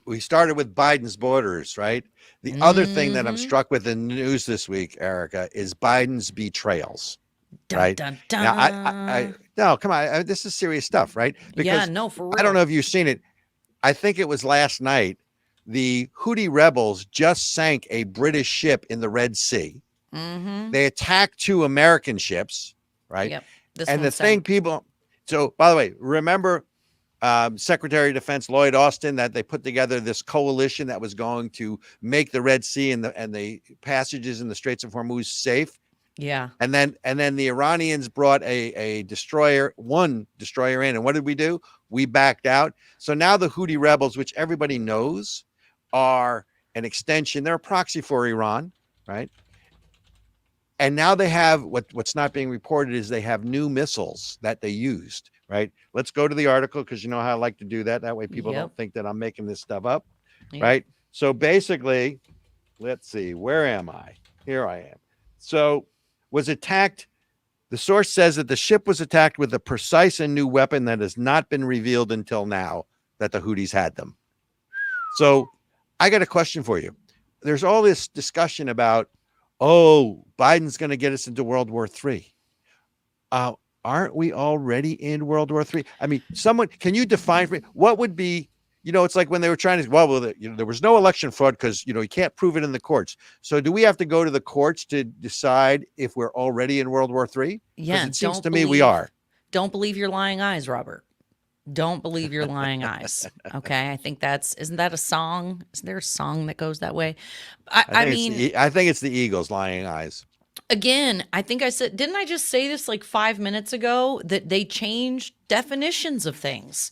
we started with Biden's borders, right? The other thing that I'm struck with in the news this week, Ericka, is Biden's betrayals. Dun, Right dun, now, dun. no, come on, this is serious stuff, right? Yeah, Because no, for I don't real. know if you've seen it. I think it was last night. The Houthi rebels just sank a British ship in the Red Sea. Mm-hmm. They attacked 2 American ships, right? Yep. This And one the thing sank. people, so by the way, remember Secretary of Defense Lloyd Austin that they put together this coalition that was going to make the Red Sea and the passages in the Straits of Hormuz safe. Yeah. And then the Iranians brought one destroyer in. And what did we do? We backed out. So now the Houthi rebels, which everybody knows are an extension, they're a proxy for Iran, right? And now they have what's not being reported is they have new missiles that they used, right? Let's go to the article because you know how I like to do that. That way people don't think that I'm making this stuff up, right? So basically, let's see, where am I? Here I am. So was attacked. The source says that the ship was attacked with a precise and new weapon that has not been revealed until now that the Houthis had them. So I got a question for you. There's all this discussion about, oh, Biden's going to get us into World War III. Aren't we already in World War III? I mean, can you define for me what would be, it's like when they were trying to, there was no election fraud because, you can't prove it in the courts. So do we have to go to the courts to decide if we're already in World War III? Yeah. It seems to me we are. Don't believe your lying eyes, Robert. Don't believe your lying eyes. Okay. I think isn't that a song? Isn't there a song that goes that way? I think it's the Eagles' lying eyes. Again, I think didn't I just say this like 5 minutes ago that they changed definitions of things?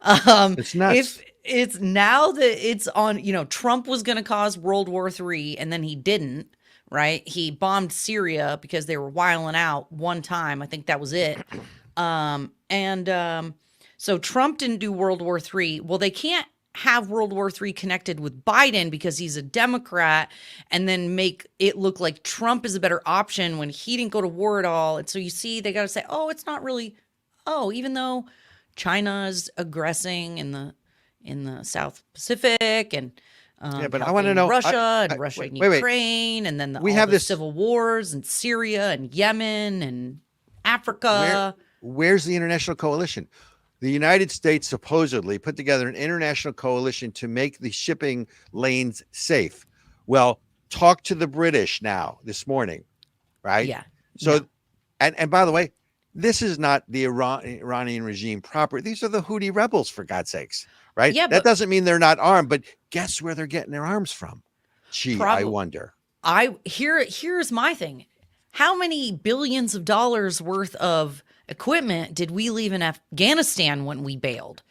It's nuts. It's now that it's on, Trump was going to cause World War III and then he didn't, right? He bombed Syria because they were wiling out one time. I think that was it. So Trump didn't do World War III. Well, they can't have World War III connected with Biden because he's a Democrat and then make it look like Trump is a better option when he didn't go to war at all. And so you see, they got to say, oh, it's not really, even though China is aggressing in the South Pacific and but I want to know Russia and Russia and Ukraine, and then we have the civil wars in Syria and Yemen and Africa. Where's the international coalition? The United States supposedly put together an international coalition to make the shipping lanes safe. Well, talk to the British now this morning, right? Yeah. So, and by the way, this is not the Iranian regime proper. These are the Houthi rebels, for God's sakes, right? Yeah, that doesn't mean they're not armed, but guess where they're getting their arms from? I wonder. Here's my thing. How many billions of dollars worth of equipment did we leave in Afghanistan when we bailed?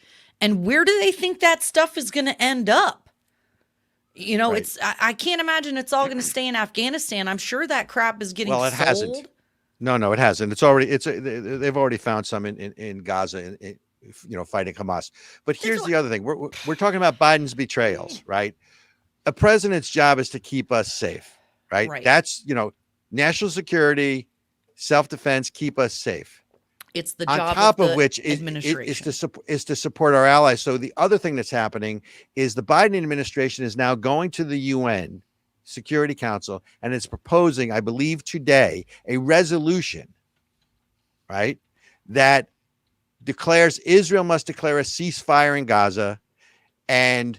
And where do they think that stuff is going to end up? Right. I can't imagine it's all going to stay in Afghanistan. I'm sure that crap is getting sold. Well, it hasn't. No, it hasn't. They've already found some in Gaza, fighting Hamas. But here's the other thing. We're talking about Biden's betrayals, right? A president's job is to keep us safe, right? That's, national security, self-defense, keep us safe. It's the job on top of which is to support our allies. So the other thing that's happening is the Biden administration is now going to the UN Security Council and it's proposing, I believe today, a resolution, right, that declares Israel must declare a ceasefire in Gaza and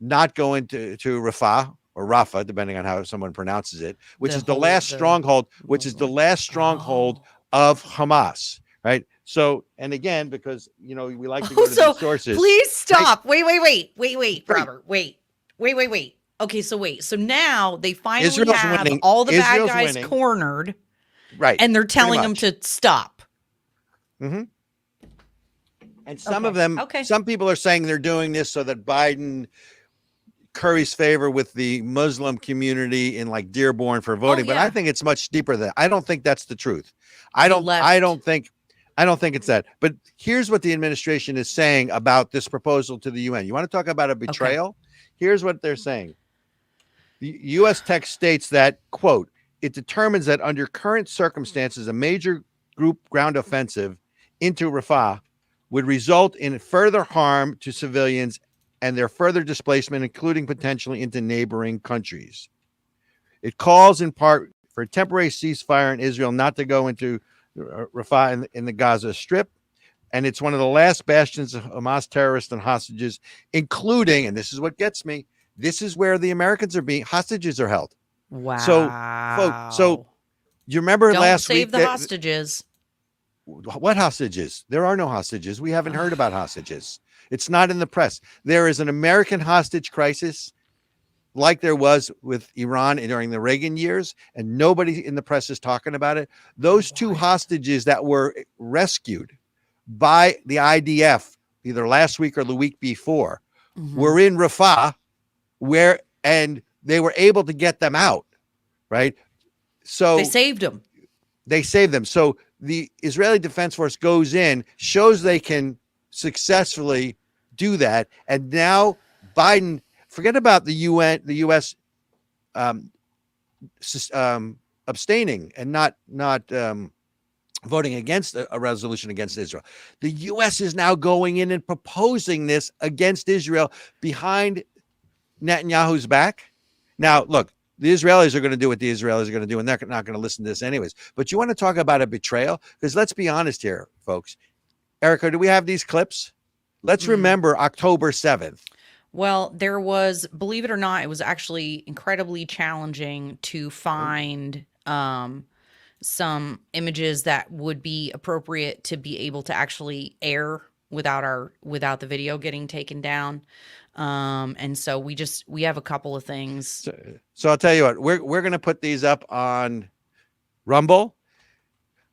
not go into Rafah or Rafah, depending on how someone pronounces it, which is the last stronghold of Hamas. Right. So, and again, because, we like to go to these sources. Please stop. Wait, Robert. Wait. Okay. So now they finally have all the bad guys cornered. Right. And they're telling them to stop. Mm-hmm. And some of them, some people are saying they're doing this so that Biden curries favor with the Muslim community in like Dearborn for voting. But I think it's much deeper than that. I don't think that's the truth. I don't think it's that. But here's what the administration is saying about this proposal to the UN. You want to talk about a betrayal? Okay. Here's what they're saying. The U.S. text states that, quote, it determines that under current circumstances, a major group ground offensive into Rafah would result in further harm to civilians and their further displacement, including potentially into neighboring countries. It calls in part for a temporary ceasefire in Israel not to go into Rafah in the Gaza Strip. And it's one of the last bastions of Hamas terrorists and hostages, including, and this is what gets me, this is where the Americans are being, hostages are held. Wow. So, folks, so you remember Don't last save week the hostages. What hostages? There are no hostages. We haven't heard about hostages. It's not in the press. There is an American hostage crisis like there was with Iran during the Reagan years, and nobody in the press is talking about it. Those two hostages that were rescued by the IDF either last week or the week before were in Rafah, and they were able to get them out, right? So they saved them. They saved them. So the Israeli Defense Force goes in, shows they can successfully do that, and now Biden, forget about the U.S. Abstaining and not voting against a resolution against Israel. The U.S. is now going in and proposing this against Israel behind Netanyahu's back. Now, look, the Israelis are going to do what the Israelis are going to do, and they're not going to listen to this anyways. But you want to talk about a betrayal? Because let's be honest here, folks. Ericka, do we have these clips? Let's remember October 7th. Well, there was, believe it or not, it was actually incredibly challenging to find some images that would be appropriate to be able to actually air without the video getting taken down. And so we have a couple of things. So I'll tell you what, we're going to put these up on Rumble,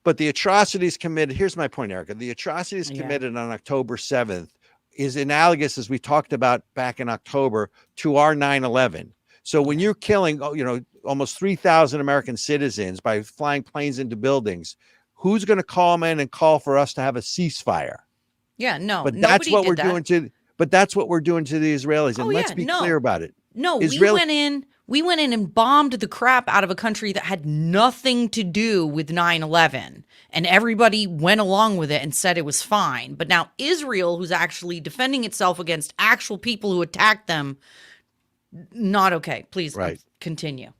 but the atrocities committed, here's my point, Ericka, the atrocities committed on October 7th is analogous, as we talked about back in October, to our 9/11. So when you're killing, almost 3,000 American citizens by flying planes into buildings, who's going to call in and call for us to have a ceasefire? Yeah, no, but that's what we're doing to. But that's what we're doing to the Israelis, and let's be clear about it. No, we went in and bombed the crap out of a country that had nothing to do with 9/11, and everybody went along with it and said it was fine. But now Israel, who's actually defending itself against actual people who attacked them, not okay. Please continue.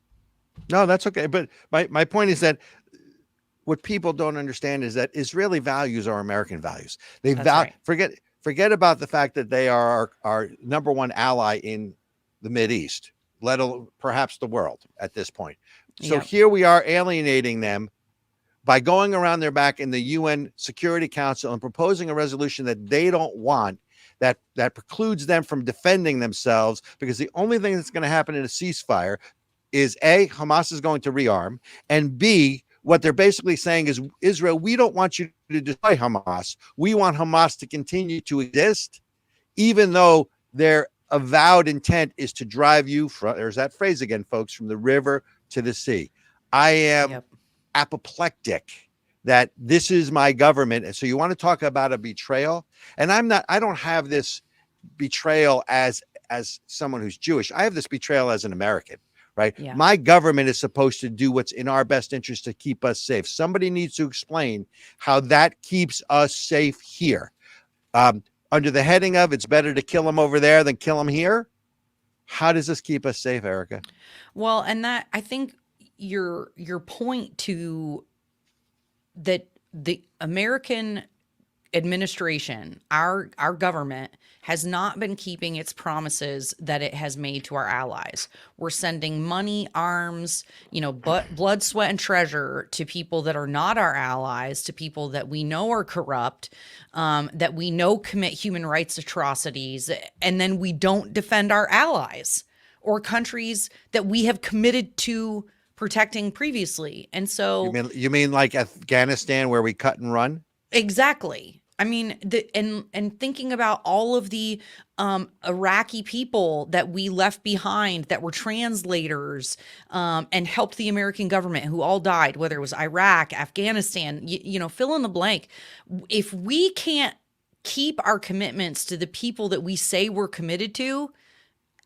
No, that's okay. But my point is that what people don't understand is that Israeli values are American values. They forget about the fact that they are our number one ally in the Mideast, let alone perhaps the world at this point. So here we are alienating them by going around their back in the UN Security Council and proposing a resolution that they don't want, that precludes them from defending themselves, because the only thing that's going to happen in a ceasefire is A, Hamas is going to rearm, and B, what they're basically saying is, Israel, we don't want you to destroy Hamas. We want Hamas to continue to exist, even though their avowed intent is to drive you from, there's that phrase again, folks, from the river to the sea. I am apoplectic that this is my government. And so you want to talk about a betrayal? And I don't have this betrayal as someone who's Jewish. I have this betrayal as an American. Right. Yeah. My government is supposed to do what's in our best interest to keep us safe. Somebody needs to explain how that keeps us safe here. Under the heading of it's better to kill them over there than kill them here. How does this keep us safe, Ericka? Well, and that, I think your point to that the American administration, our government, has not been keeping its promises that it has made to our allies. We're sending money, arms, blood, sweat, and treasure to people that are not our allies, to people that we know are corrupt, that we know commit human rights atrocities, and then we don't defend our allies or countries that we have committed to protecting previously. And so you mean like Afghanistan, where we cut and run? Exactly. I mean, and thinking about all of the Iraqi people that we left behind that were translators and helped the American government, who all died, whether it was Iraq, Afghanistan, fill in the blank. If we can't keep our commitments to the people that we say we're committed to,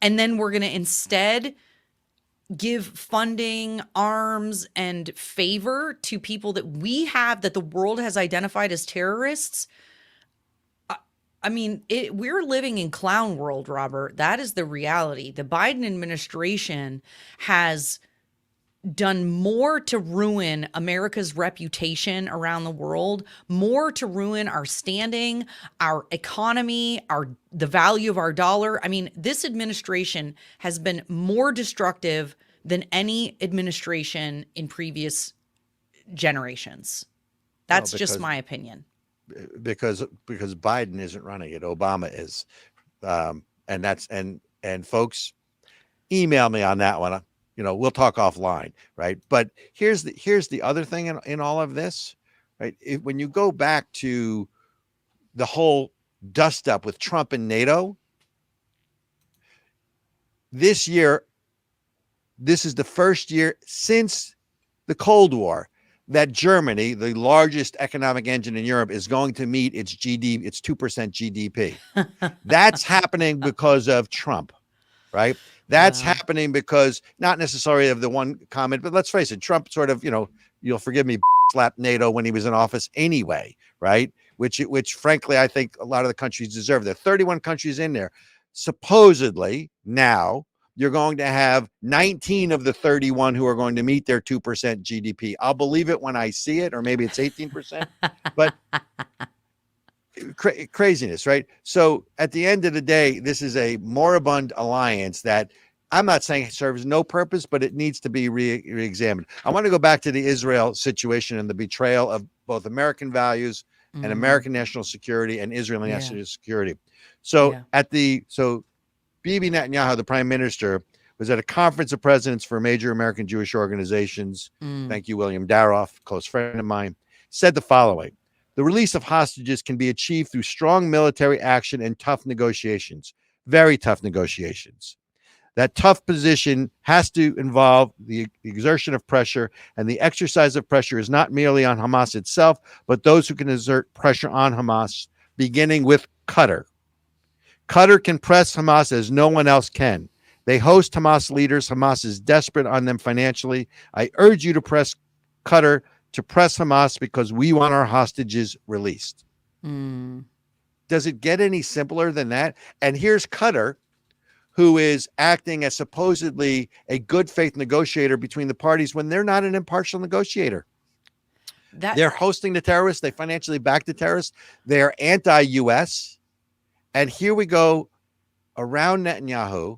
and then we're going to instead give funding, arms, and favor to people that we have, that the world has identified as terrorists, I mean, we're living in clown world, Robert. That is the reality. The Biden administration has done more to ruin America's reputation around the world, more to ruin our standing, our economy, the value of our dollar. I mean, this administration has been more destructive than any administration in previous generations. Well, That's just my opinion. because Biden isn't running it, Obama is, and that's and folks, email me on that one. We'll talk offline, right? But here's the other thing in all of this, right? When you go back to the whole dust up with Trump and NATO, this year, this is the first year since the Cold War that Germany, the largest economic engine in Europe, is going to meet its 2% GDP. That's happening because of Trump, right? That's happening because not necessarily of the one comment, but let's face it, Trump sort of, you'll forgive me, slapped NATO when he was in office anyway, right? Which frankly, I think a lot of the countries deserve. There are 31 countries in there. Supposedly now you're going to have 19 of the 31 who are going to meet their 2% GDP. I'll believe it when I see it, or maybe it's 18%, but craziness, right? So at the end of the day, this is a moribund alliance that I'm not saying it serves no purpose, but it needs to be re-examined. I want to go back to the Israel situation and the betrayal of both American values and American national security and Israeli national security. So Bibi Netanyahu, the prime minister, was at a conference of presidents for major American Jewish organizations. Thank you, William Daroff, close friend of mine, said the following: the release of hostages can be achieved through strong military action and tough negotiations, very tough negotiations. That tough position has to involve the exertion of pressure, and the exercise of pressure is not merely on Hamas itself, but those who can exert pressure on Hamas, beginning with Qatar. Qatar can press Hamas as no one else can. They host Hamas leaders. Hamas is desperate on them financially. I urge you to press Qatar to press Hamas because we want our hostages released. Does it get any simpler than that? And here's Qatar, who is acting as supposedly a good faith negotiator between the parties when they're not an impartial negotiator. They're hosting the terrorists. They financially back the terrorists. They're anti-U.S. And here we go around Netanyahu.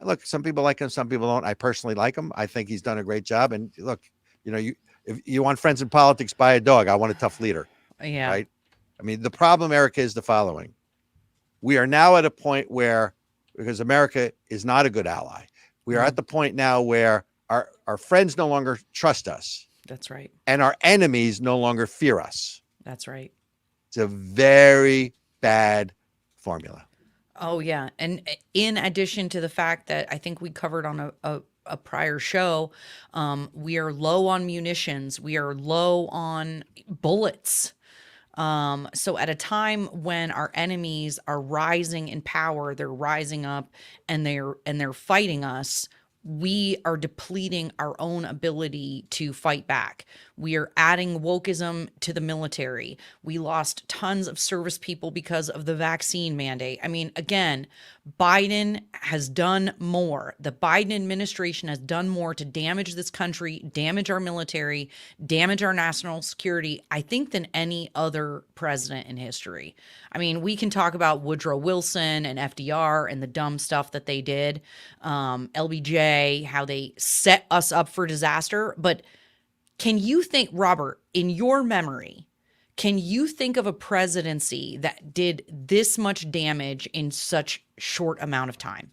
Look, some people like him, some people don't. I personally like him. I think he's done a great job. And look, if you want friends in politics, buy a dog. I want a tough leader. Yeah. Right. I mean, the problem, Ericka, is the following. We are now at a point where, because America is not a good ally, we are at the point now where our friends no longer trust us. That's right. And our enemies no longer fear us. That's right. It's a very bad formula. Oh, yeah. And in addition to the fact that I think we covered on a prior show, we are low on munitions. We are low on bullets. So at a time when our enemies are rising in power, they're rising up and they're fighting us, we are depleting our own ability to fight back. We are adding wokeism to the military. We lost tons of service people because of the vaccine mandate. I mean, again, Biden has done more. The Biden administration has done more to damage this country, damage our military, damage our national security, I think, than any other president in history. I mean, we can talk about Woodrow Wilson and FDR and the dumb stuff that they did, LBJ, how they set us up for disaster. But can you think, Robert, in your memory, can you think of a presidency that did this much damage in such short amount of time?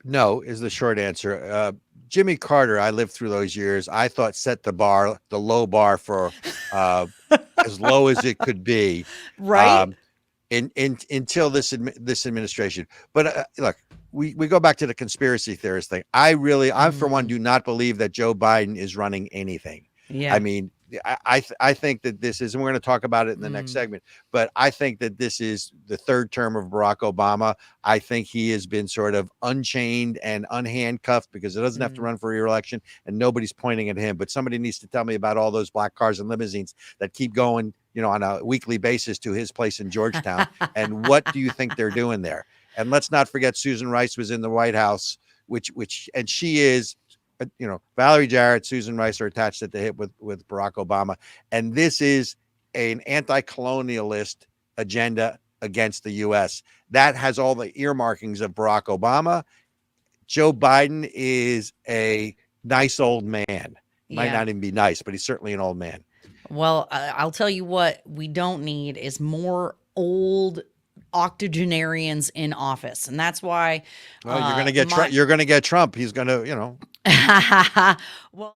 No, is the short answer. Jimmy Carter, I lived through those years. I thought set the low bar for as low as it could be, right? Until this administration. But look, we go back to the conspiracy theorist thing. I for one, do not believe that Joe Biden is running anything. Yeah. I mean, I think that this is, and we're going to talk about it in the next segment, but I think that this is the third term of Barack Obama. I think he has been sort of unchained and unhandcuffed because he doesn't have to run for re-election and nobody's pointing at him. But somebody needs to tell me about all those black cars and limousines that keep going, on a weekly basis to his place in Georgetown. And what do you think they're doing there? And let's not forget Susan Rice was in the White House, and she is, Valerie Jarrett, Susan Rice are attached at the hip with Barack Obama. And this is an anti-colonialist agenda against the U.S. that has all the earmarkings of Barack Obama. Joe Biden is a nice old man. Might not even be nice, but he's certainly an old man. Well, I'll tell you what we don't need is more old octogenarians in office, and that's why. Well, you're going to get Trump. You're going to get Trump. He's going to, Well.